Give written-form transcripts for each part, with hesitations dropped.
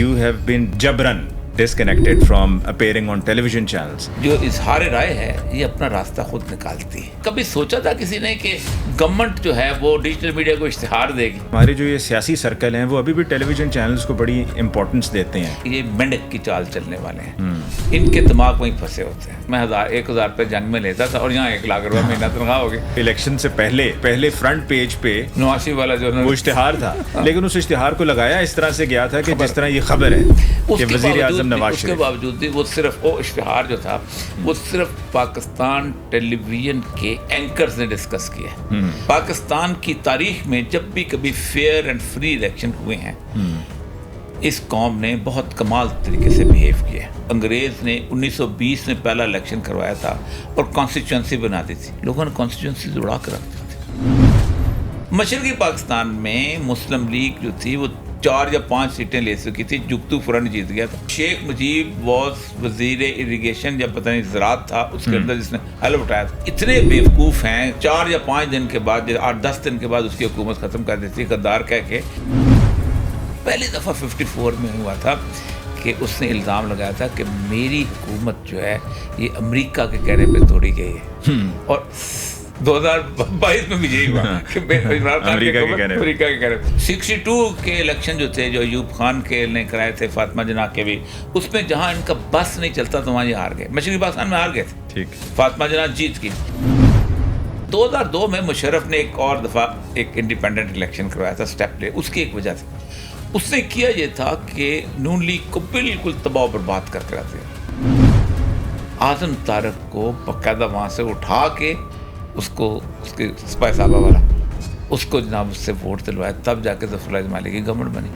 you have been jabran disconnected from appearing on television channels. جو اظہار رائے ہے یہ اپنا راستہ خود نکالتی ہے. کبھی سوچا تھا کسی نے کہ گورنمنٹ جو ہے وہ ڈیجیٹل میڈیا کو اشتہار دے گی؟ ہمارے جو یہ سیاسی سرکل ہیں وہ ابھی بھی ٹیلی ویژن چینلز کو بڑی امپورٹنس دیتے ہیں. یہ مینڈک کی چال چلنے والے ہیں, ان کے دماغ وہیں پھنسے ہوتے ہیں. میں 1000 روپے جنگ میں لیتا تھا اور یہاں 1 لاکھ روپے مہینہ تنخواہ ہوگی. الیکشن سے پہلے فرنٹ پیج پہ نواسی والا جو وہ اشتہار تھا, لیکن اس اشتہار کو لگایا اس طرح سے گیا تھا کہ جس طرح یہ خبر ہے کہ وزیر اعظم نواز شریف. اس کے باوجود بھی وہ صرف وہ اشتہار جو تھا وہ صرف پاکستان ٹیلی ویژن کے اینکرز نے ڈسکس کیا. پاکستان کی تاریخ میں جب بھی کبھی فیئر اینڈ فری الیکشن ہوئے ہیں اس قوم نے بہت کمال طریقے سے بیہیو کیا. انگریز نے 1920 میں پہلا الیکشن کروایا تھا اور کانسٹیچوئنسی بنا دی تھی, لوگوں نے کانسٹیچوئنسی اڑا کر رکھ دی تھی. مشرقی پاکستان میں مسلم لیگ جو تھی وہ 4 یا 5 سیٹیں لے سکی تھی, جگتو فرنٹ جیت گیا تھا. شیخ مجیب واز وزیر اریگیشن یا پتہ نہیں زراعت تھا اس کے اندر جس نے حل اٹھایا تھا. اتنے بیوقوف ہیں 4 یا 5 دن کے بعد 8-10 دن کے بعد اس کی حکومت ختم کر دیتی غدار کہہ کے. پہلی دفعہ 54 میں ہوا تھا کہ اس نے الزام لگایا تھا کہ میری حکومت جو ہے یہ امریکہ کے کہنے پہ توڑی گئی ہے, اور 2022 میں بھی یہی ہوا کہ امریکہ کے کہنے پہ. 62 کے الیکشن جو تھے جو ایوب خان کے نے کرائے تھے, فاطمہ جناح کے بھی, اس میں جہاں ان کا بس نہیں چلتا تو وہاں یہ ہار گئے. مشرقی پاکستان میں ہار گئے تھے, ٹھیک, فاطمہ جناح جیت گئی. 2002 میں مشرف نے ایک اور دفعہ ایک انڈیپینڈنٹ الیکشن کروایا تھا, اسٹیپ لے. اس کی ایک وجہ تھی, اس نے کیا یہ تھا کہ نون لیگ کو بالکل تباہ و برباد کر رکھ دیا. اعظم طارق کو باقاعدہ وہاں سے اٹھا کے اس کے سپاہی صاحبہ والا اس کو جناب اس سے ووٹ دلوایا, تب جا کے ظفر اللہ جمالی کی گورنمنٹ بنی.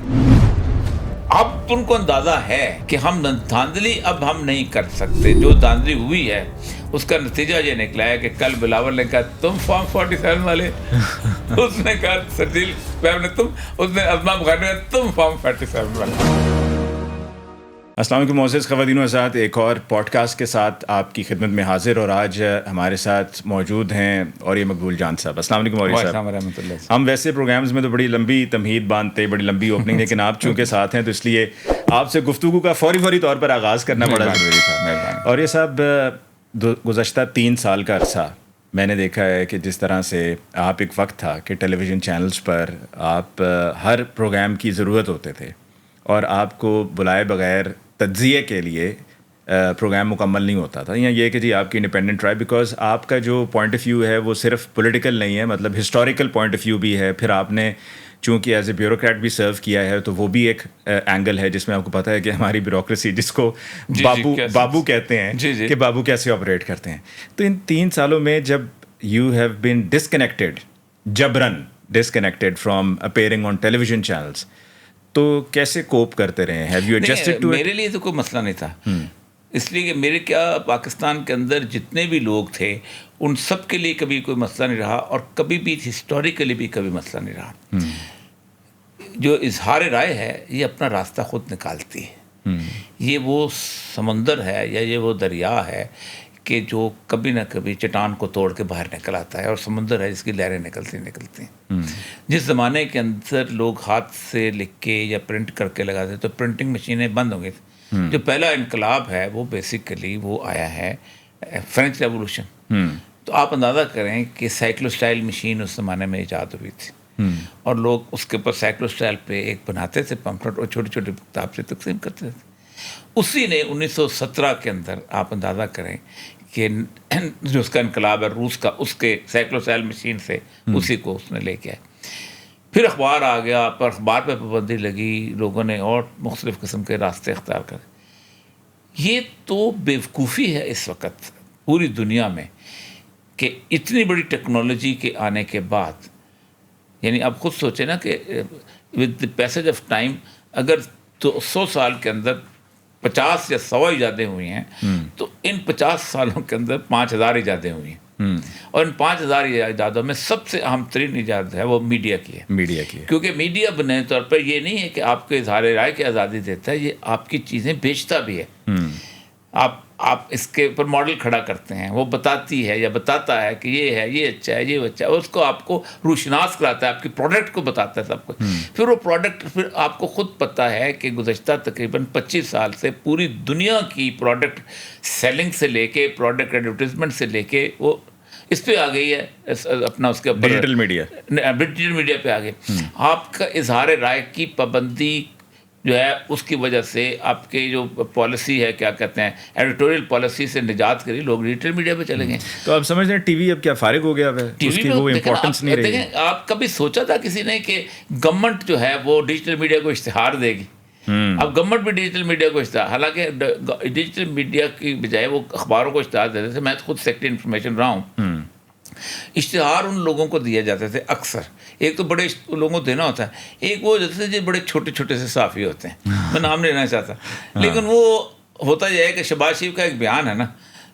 اب ان کو اندازہ ہے کہ ہم دھاندلی اب ہم نہیں کر سکتے. جو دھاندلی ہوئی ہے اس کا نتیجہ یہ نکلا ہے کہ کل بلاول نے کہا تم فارم 47 والے, اس نے کہا سردیل صاحب نے تم, اس نے ازما بخاری نے تم فارم 47 والے. السلام علیکم معزز خواتین و حضرات, ایک اور پوڈ کاسٹ کے ساتھ آپ کی خدمت میں حاضر, اور آج ہمارے ساتھ موجود ہیں اور یہ مقبول جان صاحب. السلام علیکم اور صاحب. ہم ویسے پروگرامز میں تو بڑی لمبی تمہید باندھتے, بڑی لمبی اوپننگ, لیکن آپ چونکہ ساتھ ہیں تو اس لیے آپ سے گفتگو کا فوری طور پر آغاز کرنا بڑا ضروری تھا. اور یہ صاحب گزشتہ 3 سال کا عرصہ میں نے دیکھا ہے کہ جس طرح سے آپ ایک وقت تھا کہ ٹیلی ویژن چینلز پر آپ ہر پروگرام کی ضرورت ہوتے تھے اور آپ کو بلائے بغیر تجزیے کے لیے پروگرام مکمل نہیں ہوتا تھا. یا یہ کہ جی آپ کی انڈیپینڈنٹ رائے, بیکاز آپ کا جو پوائنٹ آف ویو ہے وہ صرف پولیٹیکل نہیں ہے, مطلب ہسٹوریکل پوائنٹ آف ویو بھی ہے. پھر آپ نے چونکہ ایز اے بیوروکریٹ بھی سرو کیا ہے تو وہ بھی ایک اینگل ہے جس میں آپ کو پتہ ہے کہ ہماری بیوروکریسی جس کو بابو کہتے ہیں کہ بابو کیسے آپریٹ کرتے ہیں. تو ان 3 سالوں میں جب یو ہیو بین جبرن disconnected from appearing on television channels چینلز, تو کیسے کوپ کرتے رہے ہیں؟ Have you adjusted to it? میرے لیے تو کوئی مسئلہ نہیں تھا, اس لیے کہ میرے کیا پاکستان کے اندر جتنے بھی لوگ تھے ان سب کے لیے کبھی کوئی مسئلہ نہیں رہا, اور کبھی بھی ہسٹوریکلی بھی کبھی مسئلہ نہیں رہا. جو اظہار رائے ہے یہ اپنا راستہ خود نکالتی ہے. یہ وہ سمندر ہے یا یہ وہ دریا ہے کہ جو کبھی نہ کبھی چٹان کو توڑ کے باہر نکل آتا ہے, اور سمندر ہے جس کی لہریں نکلتی ہیں. جس زمانے کے اندر لوگ ہاتھ سے لکھ کے یا پرنٹ کر کے لگاتے تو پرنٹنگ مشینیں بند ہو گئی تھیں. جو پہلا انقلاب ہے وہ بیسیکلی وہ آیا ہے فرینچ ریولوشن. تو آپ اندازہ کریں کہ سائیکلوسٹائل مشین اس زمانے میں ایجاد ہوئی تھی, اور لوگ اس کے اوپر سائیکلوسٹائل پہ ایک بناتے تھے پمفلٹ اور چھوٹی چھوٹی کتاب سے تقسیم کرتے تھے. اسی نے 1917 کے اندر آپ اندازہ کریں کہ جو اس کا انقلاب ہے روس کا, اس کے سائیکلوسٹائل مشین سے اسی کو اس نے لے کے آئے. پھر اخبار آ گیا, پر اخبار پہ پابندی لگی, لوگوں نے اور مختلف قسم کے راستے اختیار کرے. یہ تو بیوقوفی ہے اس وقت پوری دنیا میں کہ اتنی بڑی ٹیکنالوجی کے آنے کے بعد, یعنی آپ خود سوچیں نا کہ with the passage of time اگر 100 سال کے اندر 50 یا 100 ایجادیں ہوئی ہیں تو ان 50 سالوں کے اندر 5000 ایجادیں ہوئی ہیں. اور ان 5000 ایجادوں میں سب سے اہم ترین ایجاد ہے وہ میڈیا کی ہے. کیونکہ میڈیا بنے طور پر یہ نہیں ہے کہ آپ کو اظہار رائے کی آزادی دیتا ہے, یہ آپ کی چیزیں بیچتا بھی ہے. آپ اس کے اوپر ماڈل کھڑا کرتے ہیں, وہ بتاتی ہے یا بتاتا ہے کہ یہ ہے, یہ اچھا ہے, یہ اچھا ہے, اس کو آپ کو روشناس کراتا ہے, آپ کی پروڈکٹ کو بتاتا ہے سب کو. پھر وہ پروڈکٹ, پھر آپ کو خود پتہ ہے کہ گزشتہ تقریباً 25 سال سے پوری دنیا کی پروڈکٹ سیلنگ سے لے کے, پروڈکٹ ایڈورٹیزمنٹ سے لے کے, وہ اس پہ آ گئی ہے اپنا, اس کے اوپر ڈیجیٹل میڈیا پہ آ گئی. آپ کا اظہار رائے کی پابندی جو ہے, اس کی وجہ سے آپ کے جو پالیسی ہے, کیا کہتے ہیں, ایڈیٹوریل پالیسی سے نجات کری, لوگ ڈیجیٹل میڈیا پہ چلے گئے. تو آپ سمجھ رہے ہیں ٹی وی اب کیا فارغ ہو گیا ہے, اس کی وہ امپورٹنس نہیں رہی. آپ کبھی سوچا تھا کسی نے کہ گورنمنٹ جو ہے وہ ڈیجیٹل میڈیا کو اشتہار دے گی؟ اب گورنمنٹ بھی ڈیجیٹل میڈیا کو اشتہار, حالانکہ ڈیجیٹل میڈیا کی بجائے وہ اخباروں کو اشتہار دیتے تھے. میں خود سیکٹری انفارمیشن رہا ہوں. اشتہار ان لوگوں کو دیے جاتے تھے اکثر, ایک تو بڑے لوگوں کو دینا ہوتا ہے, ایک وہ جیسے جو بڑے چھوٹے چھوٹے سے صحافی ہوتے ہیں, میں نام لینا چاہتا, لیکن وہ ہوتا یہ ہے کہ شہباز شریف کا ایک بیان ہے نا,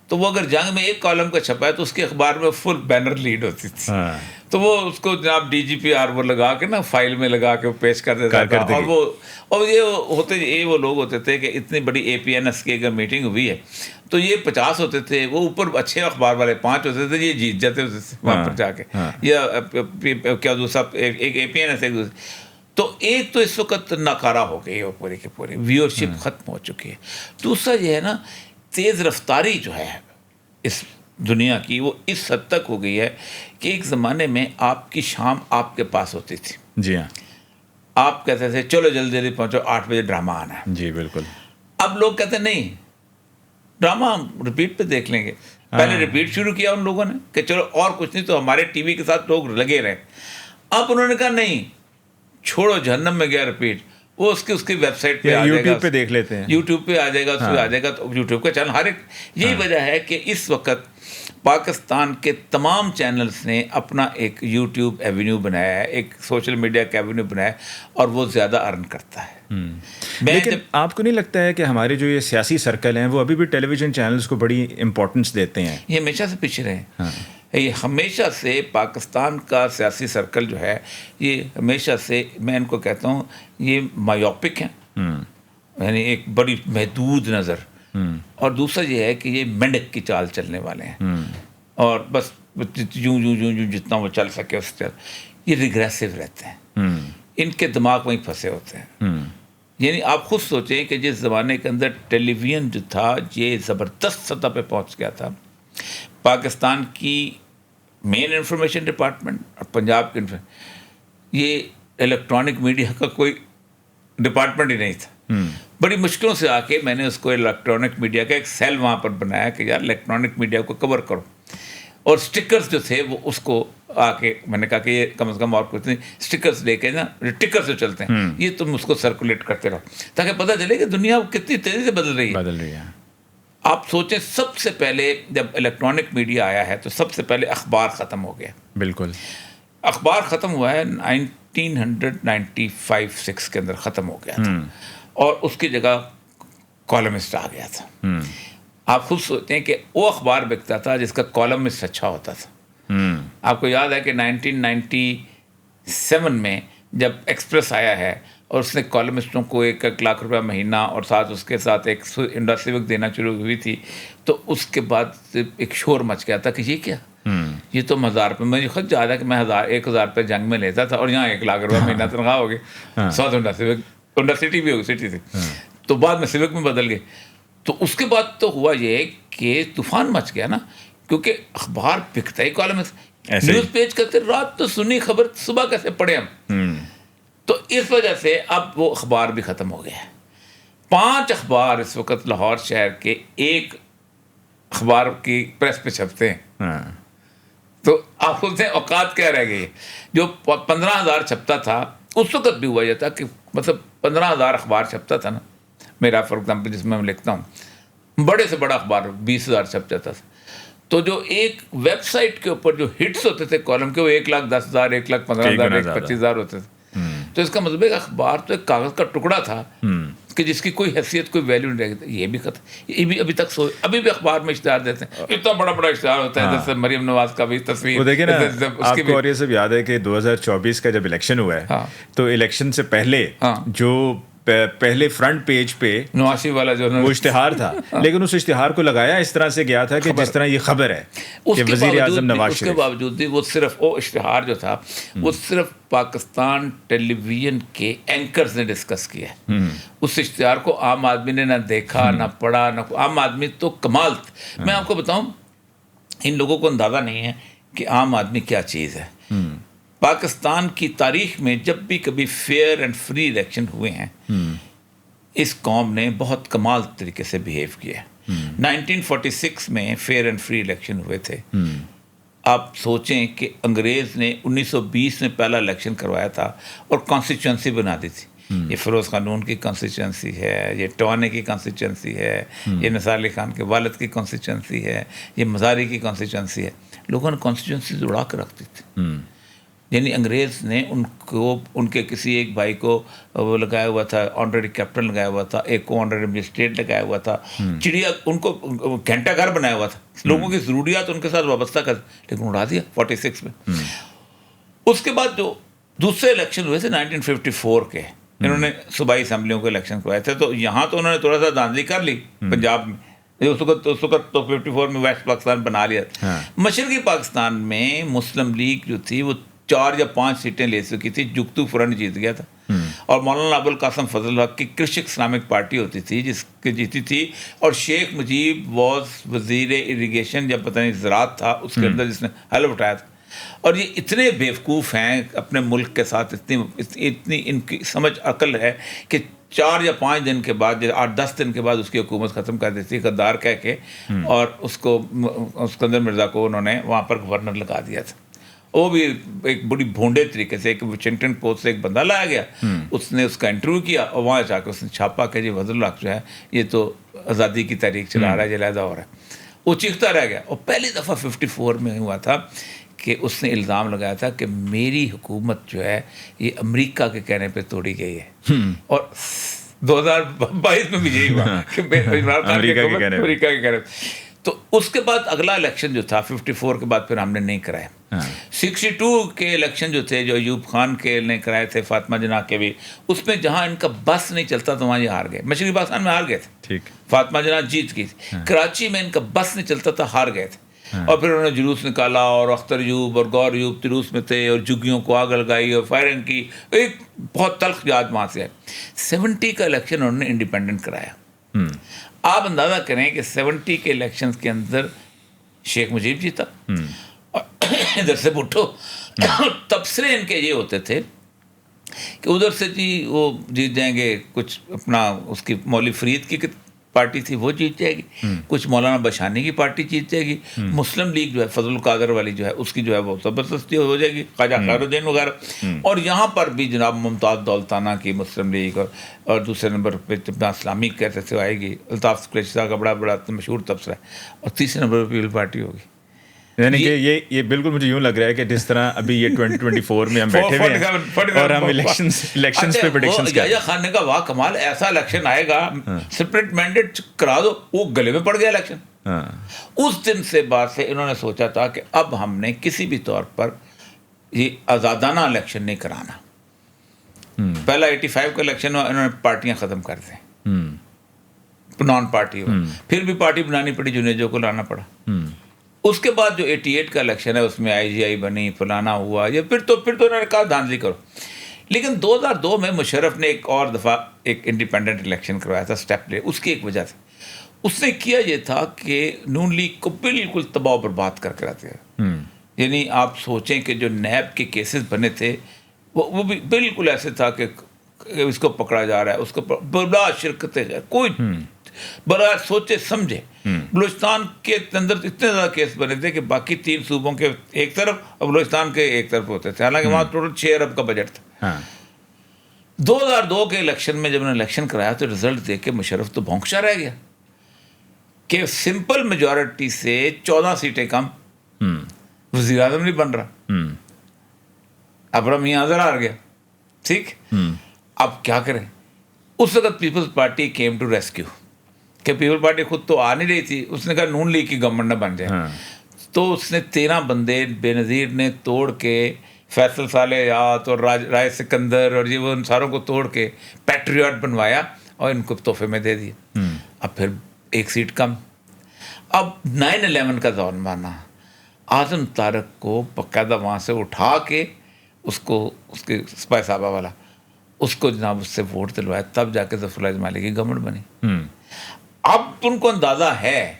تو وہ اگر جنگ میں ایک کالم کا چھپا ہے تو اس کے اخبار میں فل بینر لیڈ ہوتی تھی, تو وہ اس کو جناب ڈی جی پی آر وہ لگا کے نا فائل میں لگا کے پیش کر دیتا تھا. اور یہ ہوتے, یہ وہ لوگ ہوتے تھے کہ اتنی بڑی اے پی این ایس کی اگر میٹنگ ہوئی ہے تو یہ 50 ہوتے تھے, وہ اوپر اچھے اخبار والے 5 ہوتے تھے, یہ جیت جاتے ہوتے تھے وہاں پر جا کے, یا کیا دوسرا ایک اے پی این ایس ایک دوسرے. تو ایک تو اس وقت ناکارہ ہو گئی ہے, پورے کے پورے ویورشپ ختم ہو چکی ہے. دوسرا یہ ہے نا, تیز رفتاری جو ہے اس دنیا کی, وہ اس حد تک ہو گئی ہے کہ ایک زمانے میں آپ کی شام آپ کے پاس ہوتی تھی. جی ہاں, آپ کہتے تھے چلو جلدی جلدی پہنچو, 8 بجے ڈرامہ آنا ہے. جی بالکل. اب لوگ کہتے ہیں نہیں, ڈرامہ ہم ریپیٹ پہ دیکھ لیں گے. پہلے ریپیٹ شروع کیا ان لوگوں نے کہ چلو اور کچھ نہیں تو ہمارے ٹی وی کے ساتھ لوگ لگے رہے. اب انہوں نے کہا نہیں, چھوڑو جہنم میں گیا ریپیٹ, وہ اس کی ویب سائٹ پہ آ جائے گا, یوٹیوب پہ دیکھ لیتے ہیں, یوٹیوب پہ آ جائے گا, اس پہ آ جائے گا, تو یوٹیوب کا چینل ہر ایک. یہی وجہ ہے کہ اس وقت پاکستان کے تمام چینلز نے اپنا ایک یوٹیوب ایونیو بنایا ہے, ایک سوشل میڈیا کا ایونیو بنایا ہے, اور وہ زیادہ ارن کرتا ہے. لیکن آپ کو نہیں لگتا ہے کہ ہمارے جو یہ سیاسی سرکل ہیں وہ ابھی بھی ٹیلی ویژن چینلز کو بڑی امپورٹنس دیتے ہیں؟ یہ ہمیشہ سے پیچھے رہے ہیں. یہ ہمیشہ سے پاکستان کا سیاسی سرکل جو ہے, یہ ہمیشہ سے, میں ان کو کہتا ہوں, یہ مایوپک ہیں, یعنی ایک بڑی محدود نظر. اور دوسرا یہ ہے کہ یہ مینڈک کی چال چلنے والے ہیں, اور بس یوں جتنا وہ چل سکے اس طرح. یہ ریگریسو رہتے ہیں, ان کے دماغ وہیں پھنسے ہوتے ہیں. یعنی آپ خود سوچیں کہ جس زمانے کے اندر ٹیلی ویژن جو تھا یہ زبردست سطح پہ پہنچ گیا تھا, پاکستان کی مین انفارمیشن ڈپارٹمنٹ اور پنجاب کی یہ الیکٹرانک میڈیا کا کوئی ڈپارٹمنٹ ہی نہیں تھا. بڑی مشکلوں سے آ کے میں نے اس کو الیکٹرانک میڈیا کا ایک سیل وہاں پر بنایا کہ یار الیکٹرانک میڈیا کو کور کرو, اور سٹکرز جو تھے وہ اس کو آ کے میں نے کہا کہ یہ کم از کم اور کچھ نہیں, سٹکرز لے کے نا, ٹکر سے چلتے ہیں, یہ تم اس کو سرکولیٹ کرتے رہو تاکہ پتہ چلے کہ دنیا کتنی تیزی سے بدل رہی ہے. آپ سوچیں, سب سے پہلے جب الیکٹرانک میڈیا آیا ہے تو سب سے پہلے اخبار ختم ہو گیا. بالکل, اخبار ختم ہوا ہے 1995-6 کے اندر ختم ہو گیا تھا, اور اس کی جگہ کالمسٹ آ گیا تھا. آپ خود سوچتے ہیں کہ وہ اخبار بکتا تھا جس کا کالمسٹ اچھا ہوتا تھا. آپ کو یاد ہے کہ 1997 میں جب ایکسپریس آیا ہے اور اس نے کالمسٹوں کو 1 لاکھ روپیہ مہینہ اور ساتھ اس کے ساتھ ایک انڈا سیوک دینا شروع ہوئی تھی, تو اس کے بعد ایک شور مچ گیا تھا کہ یہ کیا, یہ تو 1000 روپے. مجھے خود یاد ہے کہ میں 1000 روپے جنگ میں لیتا تھا, اور یہاں 1 لاکھ روپے مہینہ تنخواہ ہو گئی. ساتھ انڈا سیوک, انڈا سٹی بھی ہوگی, سٹی تھی, تو بعد میں سیوک میں بدل گئے. تو اس کے بعد تو ہوا یہ کہ طوفان مچ گیا نا, کیونکہ اخبار بکتا ہی کالمسٹ, نیوز پیج کرتے رات تو سنی خبر صبح کیسے پڑھے ہم. تو اس وجہ سے اب وہ اخبار بھی ختم ہو گیا ہے. 5 اخبار اس وقت لاہور شہر کے ایک اخبار کی پریس پہ چھپتے ہیں. تو آپ خود سے اوقات کیا رہ گئی ہے. جو 15,000 چھپتا تھا اس وقت بھی ہوا یہ تھا کہ مطلب 15,000 اخبار چھپتا تھا نا میرا, فار ایگزامپل جس میں میں لکھتا ہوں, بڑے سے بڑا اخبار 20,000 چھپ جاتا تھا. تو جو ایک ویب سائٹ کے اوپر جو ہٹس ہوتے تھے کالم کے, وہ 1,10,000, 1,15,000, 1,25,000 ہوتے تھے. تو اس کا مطلب ہے کہ اخبار تو ایک کاغذ کا ٹکڑا تھا کہ جس کی کوئی حیثیت, کوئی ویلیو نہیں رہی. یہ بھی ختم, یہ بھی ابھی تک ابھی بھی اخبار میں اشتہار دیتے ہیں, اتنا بڑا بڑا اشتہار ہوتا ہے جیسے مریم نواز کا بھی تصویر. وہ دیکھیں نا, آپ کو اور یہ سب یاد ہے کہ 2024 کا جب الیکشن ہوا ہے تو الیکشن سے پہلے جو پہلے فرنٹ پیج پہ نواسی والا جو وہ اشتہار تھا، لیکن اس اشتہار کو لگایا اس طرح سے گیا تھا کہ جس طرح یہ خبر ہے کہ وزیر اعظم نواز شریف. اس کے باوجود بھی وہ صرف وہ اشتہار جو تھا وہ صرف پاکستان ٹیلی ویژن کے اینکرز نے ڈسکس کیا ہے. اس اشتہار کو عام آدمی نے نہ دیکھا نہ پڑھا نہ. عام آدمی تو کمال. میں آپ کو بتاؤں ان لوگوں کو اندازہ نہیں ہے کہ عام آدمی کیا چیز ہے. پاکستان کی تاریخ میں جب بھی کبھی فیئر اینڈ فری الیکشن ہوئے ہیں اس قوم نے بہت کمال طریقے سے بیہیو کیا ہے. 1946 میں فیئر اینڈ فری الیکشن ہوئے تھے. آپ سوچیں کہ انگریز نے 1920 میں پہلا الیکشن کروایا تھا اور کانسٹیچوئنسی بنا دی تھی. یہ فیروز قانون کی کانسٹیچوئنسی ہے, یہ ٹوانے کی کانسٹیچوئنسی ہے, یہ نثار علی خان کے والد کی کانسٹیچوئنسی ہے, یہ مزاری کی کانسٹیچوئنسی ہے. لوگوں نے کانسٹیچوئنسی اڑا کے رکھ دی تھی. یعنی انگریز نے ان کو ان کے کسی ایک بھائی کو وہ لگایا ہوا تھا, آنرری کیپٹن لگایا ہوا تھا, ایک کو آنرری مجسٹریٹ لگایا ہوا تھا, چڑیا ان کو گھنٹہ گھر بنایا ہوا تھا, لوگوں کی ضروریات ان کے ساتھ وابستہ کر, لیکن اڑا دیا 46 میں. اس کے بعد جو دوسرے الیکشن ہوئے تھے 1954 کے, انہوں نے صوبائی اسمبلیوں کے الیکشن کروائے تھے. تو یہاں تو انہوں نے تھوڑا سا دھاندلی کر لی پنجاب میں, اس وقت تو 54 میں ویسٹ پاکستان بنا لیا تھا. مشرقی پاکستان میں مسلم لیگ جو تھی وہ 4 یا 5 سیٹیں لے چکی تھی. جگتو فرنٹ جیت گیا تھا, اور مولانا ابوالقاسم فضل الحق کی کرشک اسلامک پارٹی ہوتی تھی جس کی جیتی تھی, اور شیخ مجیب واز وزیر اریگیشن یا پتہ نہیں زراعت تھا اس کے اندر جس نے حلف اٹھایا تھا. اور یہ اتنے بیوقوف ہیں اپنے ملک کے ساتھ, اتنی ان کی سمجھ عقل ہے کہ 4 یا 5 دن کے بعد 8-10 دن کے بعد اس کی حکومت ختم کر دیتی غدار کہہ کے, اور اس کو اسکندر مرزا کو انہوں نے وہاں پر گورنر لگا دیا تھا. وہ بھی ایک بڑی بھونڈے طریقے سے, ایک واشنگٹن پوسٹ سے ایک بندہ لایا گیا, اس نے اس کا انٹرویو کیا اور وہاں جا کے اس نے چھاپا کہ جی فضل الحق جو ہے یہ تو آزادی کی تاریخ چلا رہا ہے, یہ علیحدہ ہو رہا ہے. وہ چیختا رہ گیا. اور پہلی دفعہ 54 میں ہوا تھا کہ اس نے الزام لگایا تھا کہ میری حکومت جو ہے یہ امریکہ کے کہنے پہ توڑی گئی ہے. اور 2022 میں بھی یہی ہوا کہ عمران خان امریکہ کے کہنے پہ. تو اس کے بعد اگلا الیکشن جو تھا 54 کے بعد پھر ہم نے نہیں کرایا. 62 کے الیکشن جو تھے جو ایوب خان کے نے کرائے تھے, فاطمہ جناح کے بھی, اس میں جہاں ان کا بس نہیں چلتا تو وہاں یہ ہار گئے. مشرقی پاکستان میں ہار گئے تھے, فاطمہ جناح جیت گئی تھی. کراچی میں ان کا بس نہیں چلتا تھا, ہار گئے تھے. اور پھر انہوں نے جلوس نکالا اور اختر ایوب اور گور ایوب جلوس میں تھے اور جھگیوں کو آگ لگائی اور فائرنگ کی. ایک بہت تلخ یاد وہاں سے ہے. 70 کا الیکشن انہوں نے انڈیپینڈنٹ کرایا. آپ اندازہ کریں کہ 70 کے الیکشن کے اندر شیخ مجیب جیتا, اور ادھر سے بھٹو. تبصرے ان کے یہ ہوتے تھے کہ ادھر سے جی وہ جیت جائیں گے, کچھ اپنا اس کی مولوی فرید کی پارٹی تھی وہ جیت جائے گی, کچھ مولانا بشانی کی پارٹی جیت جائے گی, مسلم لیگ جو ہے فضل القادر والی جو ہے اس کی جو ہے وہ زبردستی ہو جائے گی, خواجہ خیر الدین وغیرہ. اور یہاں پر بھی جناب ممتاز دولتانہ کی مسلم لیگ, اور دوسرے نمبر پہ اسلامی کہتے سے آئے گی, الطاف قریشی کا بڑا مشہور تبصرہ ہے, اور تیسرے نمبر پہ پیپل پارٹی ہوگی. یعنی کہ یہ بالکل مجھے یوں لگ رہا ہے کہ جس طرح ابھی یہ 2024 میں ہم بیٹھے ہوئے ہیں اور ہم الیکشنز پہ پریڈکشنز کر رہے ہیں. یحییٰ خان نے کہا واہ کمال, ایسا الیکشن آئے گا, سپرٹ مینڈیٹ کرا دو. وہ گلے میں پڑ گیا الیکشن. اس دن سے بعد سے انہوں نے سوچا تھا کہ اب ہم نے کسی بھی طور پر یہ آزادانہ الیکشن نہیں کرانا. پہلا 85 کا الیکشن ہوا, انہوں نے پارٹیاں ختم کر دیں, نان پارٹی ہو, پھر بھی پارٹی بنانی پڑی, جنیجو کو لانا پڑا. اس کے بعد جو 88 کا الیکشن ہے اس میں IGI بنی, فلانا ہوا, یا پھر تو انہوں نے کہا دھاندلی کرو. لیکن 2002 میں مشرف نے ایک اور دفعہ ایک انڈیپینڈنٹ الیکشن کروایا تھا, اسٹیپ لے. اس کی ایک وجہ تھی, اس نے کیا یہ تھا کہ نون لیگ کو بالکل تباہ و برباد کر کے رکھ دیا. یعنی آپ سوچیں کہ جو نیب کے کیسز بنے تھے وہ بھی بالکل ایسے تھا کہ اس کو پکڑا جا رہا ہے, اس کو بلا شرکتیں, کوئی بغیر سوچے سمجھے. بلوچستان کے اندر اتنے زیادہ کیس بنے تھے کہ باقی 3 صوبوں کے ایک طرف اور بلوچستان کے ایک طرف ہوتے تھے, حالانکہ وہاں ٹوٹل 6 ارب کا بجٹ تھا. 2002 کے الیکشن میں جب انہوں نے الیکشن کرایا تو رزلٹ دیکھ کے مشرف تو بھونکشا رہ گیا کہ سمپل میجورٹی سے 14 سیٹیں کم, وزیر اعظم نہیں بن رہا. ابراہیم میاں اظہر ہار گیا. ٹھیک, اب کیا کریں. اس وقت Peoples Party came to rescue, کہ پیپل پارٹی خود تو آ نہیں رہی تھی. اس نے کہا نون لیگ کی گورنمنٹ نہ بن جائے. تو اس نے 13 بندے بے نظیر نے توڑ کے فیصل صالحات اور رائے سکندر اور یہ وہ ان ساروں کو توڑ کے پیٹریوٹ بنوایا اور ان کو تحفے میں دے دیے. اب پھر ایک سیٹ کم. اب 9/11 کا دور مانا, اعظم طارق کو باقاعدہ وہاں سے اٹھا کے اس کے سپاہی صاحبہ والا اس کو جناب اس سے ووٹ دلوایا, تب جا کے ظفر اللہ اجمالی کی گورنمنٹ بنی. اب ان کو اندازہ ہے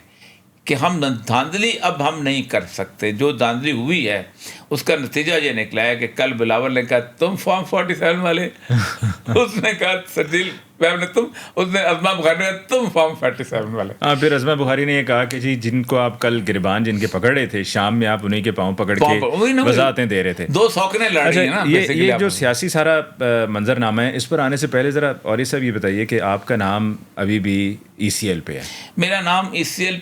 کہ ہم دھاندلی اب ہم نہیں کر سکتے. جو دھاندلی ہوئی ہے اس کا نتیجہ یہ نکلا ہے کہ کل بلاول نے کہا تم فارم 47 والے, اس نے کہا سرجیل نے تم, اس نے ازما بخاری نے تم فارم 47 والے. پھر ازما بخاری نے یہ کہا کہ جی جن کو آپ کل گربان جن کے پکڑ رہے تھے شام میں آپ انہیں کے پاؤں پکڑ کے وضاحتیں دے رہے تھے. 2 سوکنے لڑ رہی ہیں نا. یہ جو سیاسی سارا منظر نامہ ہے, اس پر آنے سے پہلے ذرا اوری صاحب یہ بتائیے کہ آپ کا نام ابھی بھی ECL پہ ہے. میرا نام ECL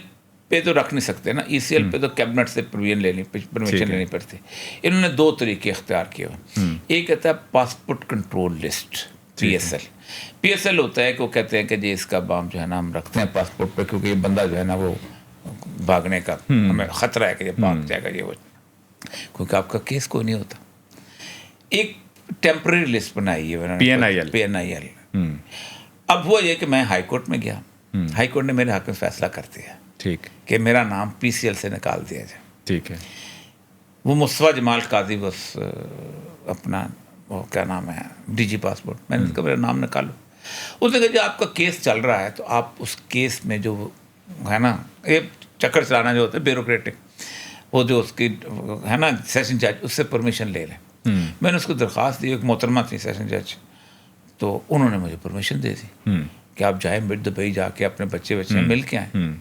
پہ تو رکھ نہیں سکتے نا. ECL پہ تو کیبنٹ سے پرمیشن لینی پڑتی. انہوں نے 2 طریقے اختیار کیے ہوئے. ایک کہتا ہے پاسپورٹ کنٹرول لسٹ, PSL ہوتا ہے کہ وہ کہتے ہیں کہ جی اس کا بام جو ہے نا ہم رکھتے ہیں پاسپورٹ پہ, کیونکہ یہ بندہ جو ہے نا وہ بھاگنے کا ہمیں خطرہ ہے کہ یہ بھاگ جائے گا, یہ وہ, کیونکہ آپ کا کیس کوئی نہیں ہوتا. ایک ٹیمپرری لسٹ بنائی ہے PNIL. اب ہوا یہ کہ میں ہائی کورٹ میں گیا, ہائی کورٹ نے میرے حق میں فیصلہ کر دیا ٹھیک کہ میرا نام PCL سے نکال دیا جائے. ٹھیک ہے. وہ مصطفیٰ جمال قاضی بس اپنا وہ کیا نام ہے DG پاسپورٹ, میں نے کہا میرا نام نکالو. اس نے کہا جی آپ کا کیس چل رہا ہے تو آپ اس کیس میں جو ہے نا یہ چکر چلانا جو ہوتا ہے بیوروکریٹک, وہ جو اس کی ہے نا سیشن جج, اس سے پرمیشن لے لیں. میں نے اس کو درخواست دی, ایک محترمہ تھی سیشن جج, تو انہوں نے مجھے پرمیشن دے دی کہ آپ جائیں دبئی جا کے اپنے بچے مل کے آئیں.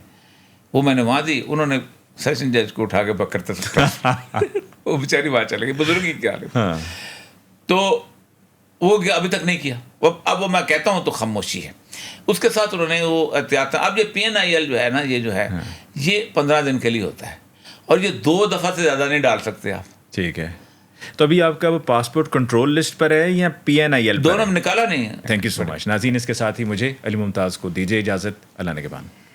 وہ میں نے وہاں دی, انہوں نے سیشن جج کو اٹھا کے بکر تک وہ بیچاری وہاں چلے گئی, بزرگی کی حالت. تو وہ ابھی تک نہیں کیا. اب وہ میں کہتا ہوں تو خاموشی ہے. اس کے ساتھ انہوں نے وہ احتیاط. اب یہ PNIL جو ہے نا یہ جو ہے یہ 15 دن کے لیے ہوتا ہے اور یہ 2 دفعہ سے زیادہ نہیں ڈال سکتے آپ. ٹھیک ہے. تو ابھی آپ کا وہ پاسپورٹ کنٹرول لسٹ پر ہے یا PNIL پر؟ دونوں نکالا نہیں ہے. تھینک یو سو مچ. ناظرین اس کے ساتھ ہی مجھے علی ممتاز کو دیجیے اجازت. اللہ نگہبان.